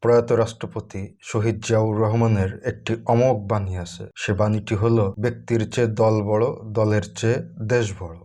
প্রয়াত রাষ্ট্রপতি শহীদ জিয়াউর রহমানের একটি অমোঘ বাণী আছে। সে বাণীটি হলো, ব্যক্তির চেয়ে দল বড়, দলের চেয়ে দেশ বড়।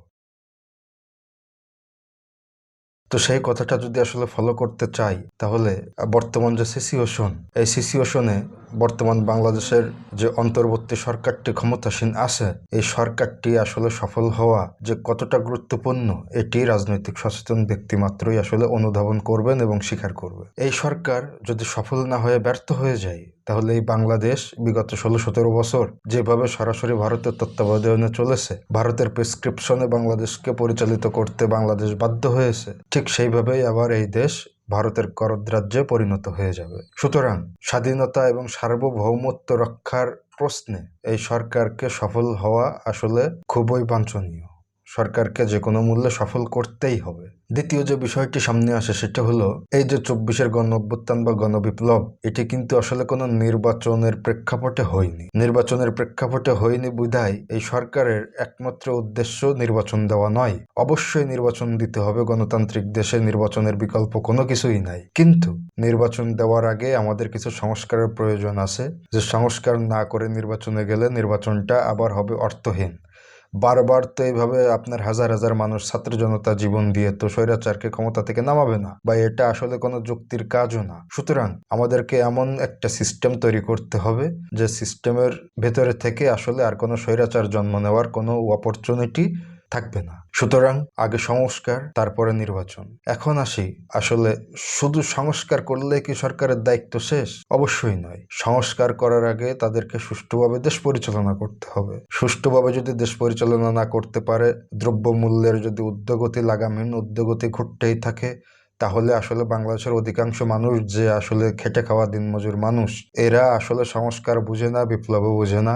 তো সেই কথাটা যদি আসলে ফলো করতে চাই, তাহলে বর্তমান যে সিচুয়েশন, এই সিচুয়েশনে বর্তমান বাংলাদেশের যে অন্তর্বর্তী সরকারটি ক্ষমতাসীন আছে, এই সরকারটি আসলে সফল হওয়া যে কতটা গুরুত্বপূর্ণ, এটি রাজনৈতিক সচেতন ব্যক্তি মাত্রই আসলে অনুধাবন করবেন এবং স্বীকার করবে। এই সরকার যদি সফল না হয়ে ব্যর্থ হয়ে যায়, তাহলে এই বাংলাদেশ বিগত 16-17 বছর যেভাবে সরাসরি ভারতের তত্ত্বাবধানে চলেছে, ভারতের প্রেসক্রিপশনে বাংলাদেশকে পরিচালিত করতে বাংলাদেশ বাধ্য হয়েছে, ঠিক সেইভাবেই আবার এই দেশ ভারতের করদ্রাজ্যে পরিণত হয়ে যাবে। সুতরাং স্বাধীনতা এবং সার্বভৌমত্ব রক্ষার প্রশ্নে এই সরকারকে সফল হওয়া আসলে খুবই বাঞ্ছনীয়। সরকারকে যে কোনো মূল্যে সফল করতেই হবে। দ্বিতীয় যে বিষয়টি সামনে আসে সেটা হলো, এই যে 24-এর গণঅভ্যুত্থান বা গণবিপ্লব, এটি কিন্তু আসলে কোনো নির্বাচনের প্রেক্ষাপটে হয়নি। নির্বাচনের প্রেক্ষাপটে হয়নি বিধায় এই সরকারের একমাত্র উদ্দেশ্য নির্বাচন দেওয়া নয়। অবশ্যই নির্বাচন দিতে হবে, গণতান্ত্রিক দেশে নির্বাচনের বিকল্প কোনো কিছুই নাই। কিন্তু নির্বাচন দেওয়ার আগে আমাদের কিছু সংস্কারের প্রয়োজন আছে, যে সংস্কার না করে নির্বাচনে গেলে নির্বাচনটা আবার হবে অর্থহীন। বারবার তো এইভাবে আপনার হাজার হাজার মানুষ, ছাত্র জনতা জীবন দিয়ে তো স্বৈরাচারকে ক্ষমতা থেকে নামাবে না, বা এটা আসলে কোনো যুক্তির কাজও না। সুতরাং আমাদেরকে এমন একটা সিস্টেম তৈরি করতে হবে যে সিস্টেমের ভেতরে থেকে আসলে আর কোনো স্বৈরাচার জন্ম নেওয়ার কোনো অপরচুনিটি থাকবে না। সুতরাং আগে সংস্কার, তারপরে নির্বাচন। এখন আসি, আসলে শুধু সংস্কার করলে কি সরকারের দায়িত্ব শেষ? অবশ্যই নয়। সংস্কার করার আগে তাদেরকে সুষ্ঠুভাবে দেশ পরিচালনা করতে হবে। সুষ্ঠুভাবে যদি দেশ পরিচালনা না করতে পারে, দ্রব্যমূল্যের যদি ঊর্ধ্বগতি, লাগামহীন ঊর্ধ্বগতি ঘটতেই থাকে, তাহলে আসলে বাংলাদেশের অধিকাংশ মানুষ যে আসলে খেটে খাওয়া দিনমজুর মানুষ, এরা আসলে সংস্কার বুঝে না, বিপ্লবও বুঝে না।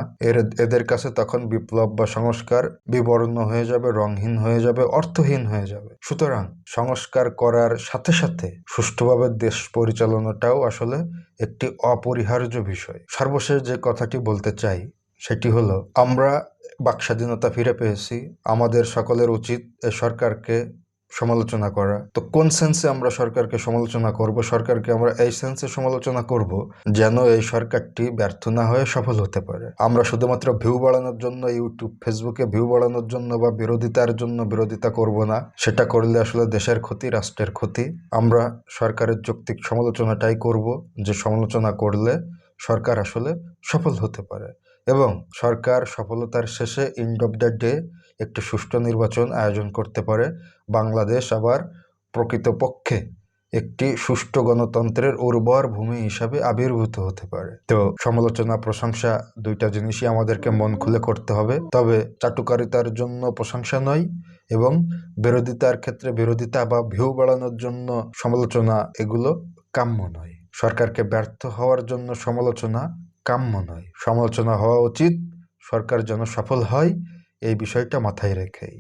এদের কাছে তখন বিপ্লব বা সংস্কার বিবর্ণ হয়ে যাবে, রংহীন হয়ে যাবে, অর্থহীন হয়ে যাবে। সুতরাং সংস্কার করার সাথে সাথে সুষ্ঠুভাবে দেশ পরিচালনাটাও আসলে একটি অপরিহার্য বিষয়। সর্বশেষ যে কথাটি বলতে চাই সেটি হলো, আমরা বাকস্বাধীনতা ফিরে পেয়েছি। আমাদের সকলের উচিত এই সরকারকে সমালোচনা করা। তো কোন সেন্সে আমরা সরকারকে সমালোচনা করব? সরকারকে আমরা এই সেন্সে সমালোচনা করব যেন এই সরকারটি ব্যর্থ না হয়ে সফল হতে পারে। আমরা শুধুমাত্র ভিউ বাড়ানোর জন্য, ইউটিউব ফেসবুকে ভিউ বাড়ানোর জন্য বা বিরোধিতার জন্য বিরোধিতা করব না। সেটা করলে আসলে দেশের ক্ষতি, রাষ্ট্রের ক্ষতি। আমরা সরকারের যৌক্তিক সমালোচনাটাই করব, যে সমালোচনা করলে সরকার আসলে সফল হতে পারে এবং সরকার সফলতার শেষে এন্ড অফ দ্য ডে একটি সুষ্ঠু নির্বাচন আয়োজন করতে পারে। বাংলাদেশ আবার প্রকৃতপক্ষে একটি সুষ্ঠু গণতন্ত্রের উর্বর ভূমি হিসাবে আবির্ভূত হতে পারে। তো সমালোচনা, প্রশংসা দুইটা জিনিসই আমাদেরকে মন খুলে করতে হবে। তবে চাটুকারিতার জন্য প্রশংসা নয়, এবং বিরোধিতার ক্ষেত্রে বিরোধিতা বা ভিউ বাড়ানোর জন্য সমালোচনা, এগুলো কাম্য নয়। সরকারকে ব্যর্থ হওয়ার জন্য সমালোচনা কাম্য নয়। সমালোচনা হওয়া উচিত সরকার যেন সফল হয়, এই বিষয়টা মাথায় রেখেই।